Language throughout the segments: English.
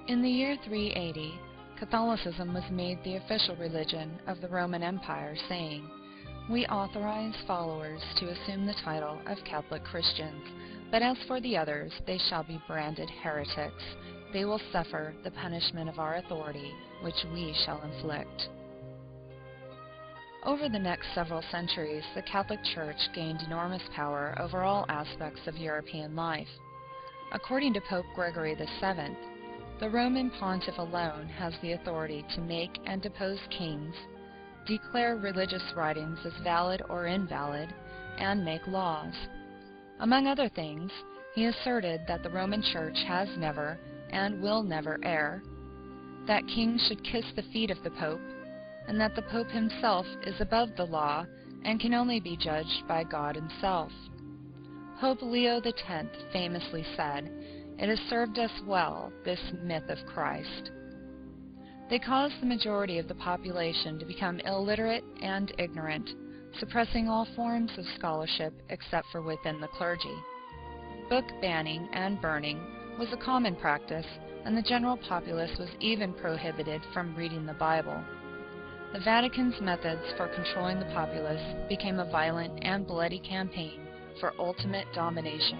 In the year 380, Catholicism was made the official religion of the Roman Empire, saying, "We authorize followers to assume the title of Catholic Christians, but as for the others, they shall be branded heretics. They will suffer the punishment of our authority, which we shall inflict." Over the next several centuries, the Catholic Church gained enormous power over all aspects of European life. According to Pope Gregory VII, the Roman Pontiff alone has the authority to make and depose kings, declare religious writings as valid or invalid, and make laws. Among other things, he asserted that the Roman Church has never and will never err, that kings should kiss the feet of the Pope, and that the Pope himself is above the law and can only be judged by God himself. Pope Leo X famously said, "It has served us well, this myth of Christ." They caused the majority of the population to become illiterate and ignorant, suppressing all forms of scholarship except for within the clergy. Book banning and burning was a common practice, and the general populace was even prohibited from reading the Bible. The Vatican's methods for controlling the populace became a violent and bloody campaign for ultimate domination,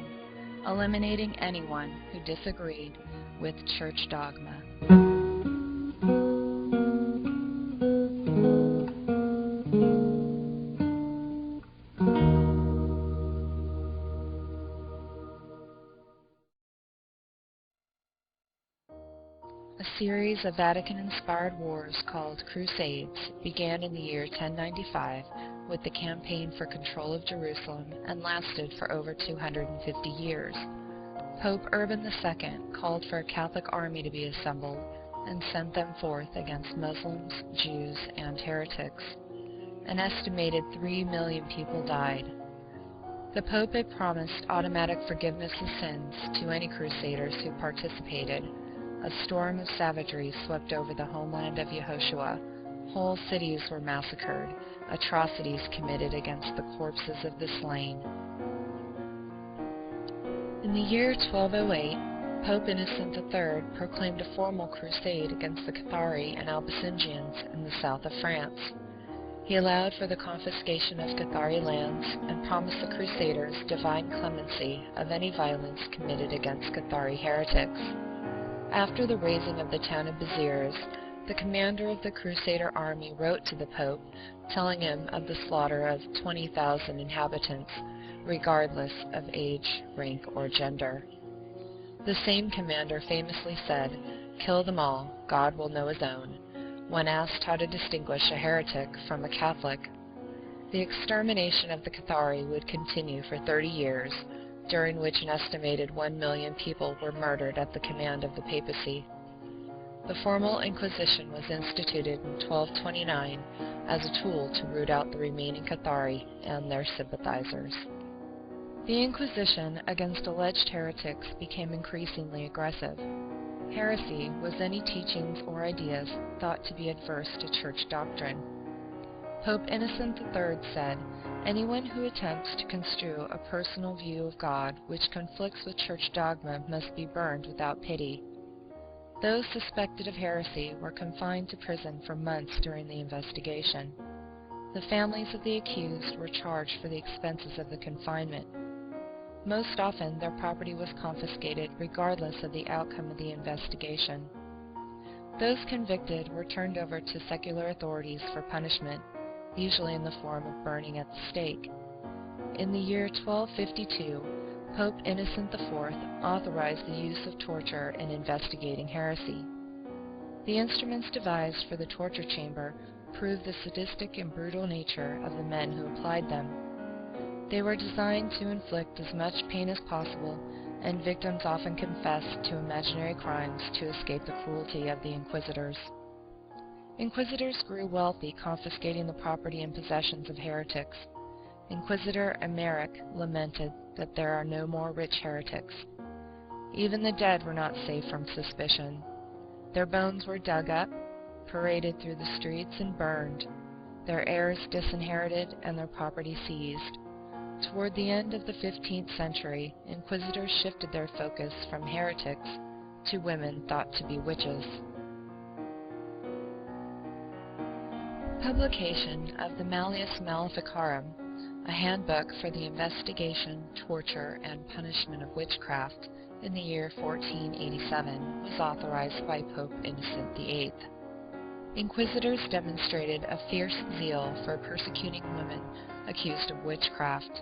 eliminating anyone who disagreed with church dogma. A series of Vatican-inspired wars called Crusades began in the year 1095 with the campaign for control of Jerusalem and lasted for over 250 years. Pope Urban II called for a Catholic army to be assembled and sent them forth against Muslims, Jews, and heretics. An estimated 3 million people died. The Pope had promised automatic forgiveness of sins to any crusaders who participated. A storm of savagery swept over the homeland of Yehoshua. Whole cities were massacred, atrocities committed against the corpses of the slain. In the year 1208, Pope Innocent III proclaimed a formal crusade against the Cathari and Albigensians in the south of France. He allowed for the confiscation of Cathari lands and promised the Crusaders divine clemency of any violence committed against Cathari heretics. After the razing of the town of Béziers, the commander of the Crusader army wrote to the Pope, telling him of the slaughter of 20,000 inhabitants, regardless of age, rank, or gender. The same commander famously said, "Kill them all, God will know his own," when asked how to distinguish a heretic from a Catholic. The extermination of the Cathari would continue for 30 years, during which an estimated 1 million people were murdered at the command of the papacy. The formal Inquisition was instituted in 1229 as a tool to root out the remaining Cathari and their sympathizers. The Inquisition against alleged heretics became increasingly aggressive. Heresy was any teachings or ideas thought to be adverse to church doctrine. Pope Innocent III said, "Anyone who attempts to construe a personal view of God which conflicts with church dogma must be burned without pity." Those suspected of heresy were confined to prison for months during the investigation. The families of the accused were charged for the expenses of the confinement. Most often, their property was confiscated regardless of the outcome of the investigation. Those convicted were turned over to secular authorities for punishment, usually in the form of burning at the stake. In the year 1252, Pope Innocent IV authorized the use of torture in investigating heresy. The instruments devised for the torture chamber proved the sadistic and brutal nature of the men who applied them. They were designed to inflict as much pain as possible, and victims often confessed to imaginary crimes to escape the cruelty of the inquisitors. Inquisitors grew wealthy confiscating the property and possessions of heretics. Inquisitor Emmerich lamented that there are no more rich heretics. Even the dead were not safe from suspicion. Their bones were dug up, paraded through the streets, and burned, their heirs disinherited and their property seized. Toward the end of the 15th century, inquisitors shifted their focus from heretics to women thought to be witches. Publication of the Malleus Maleficarum, a handbook for the investigation, torture, and punishment of witchcraft, in the year 1487, was authorized by Pope Innocent VIII. Inquisitors demonstrated a fierce zeal for persecuting women accused of witchcraft.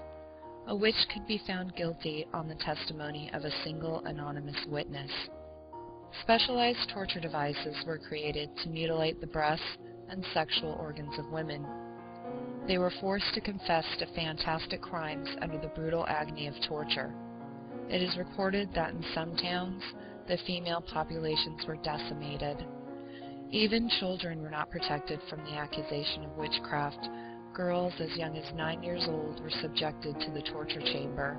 A witch could be found guilty on the testimony of a single anonymous witness. Specialized torture devices were created to mutilate the breasts and sexual organs of women. They were forced to confess to fantastic crimes under the brutal agony of torture. It is recorded that in some towns, the female populations were decimated. Even children were not protected from the accusation of witchcraft. Girls as young as 9 years old were subjected to the torture chamber.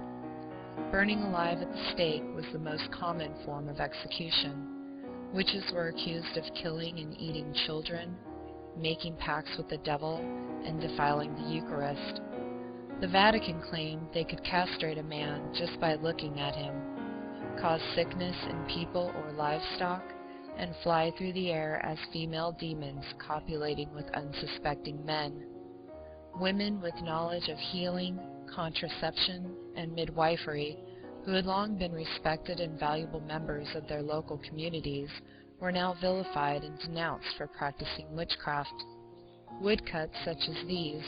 Burning alive at the stake was the most common form of execution. Witches were accused of killing and eating children, making pacts with the devil, and defiling the Eucharist. The Vatican claimed they could castrate a man just by looking at him, cause sickness in people or livestock, and fly through the air as female demons copulating with unsuspecting men. Women with knowledge of healing, contraception, and midwifery, who had long been respected and valuable members of their local communities, were now vilified and denounced for practicing witchcraft. Woodcuts such as these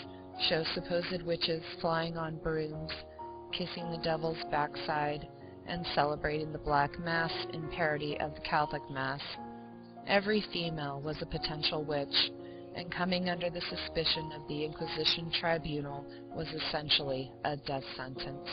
show supposed witches flying on brooms, kissing the devil's backside, and celebrating the Black Mass in parody of the Catholic Mass. Every female was a potential witch, and coming under the suspicion of the Inquisition tribunal was essentially a death sentence.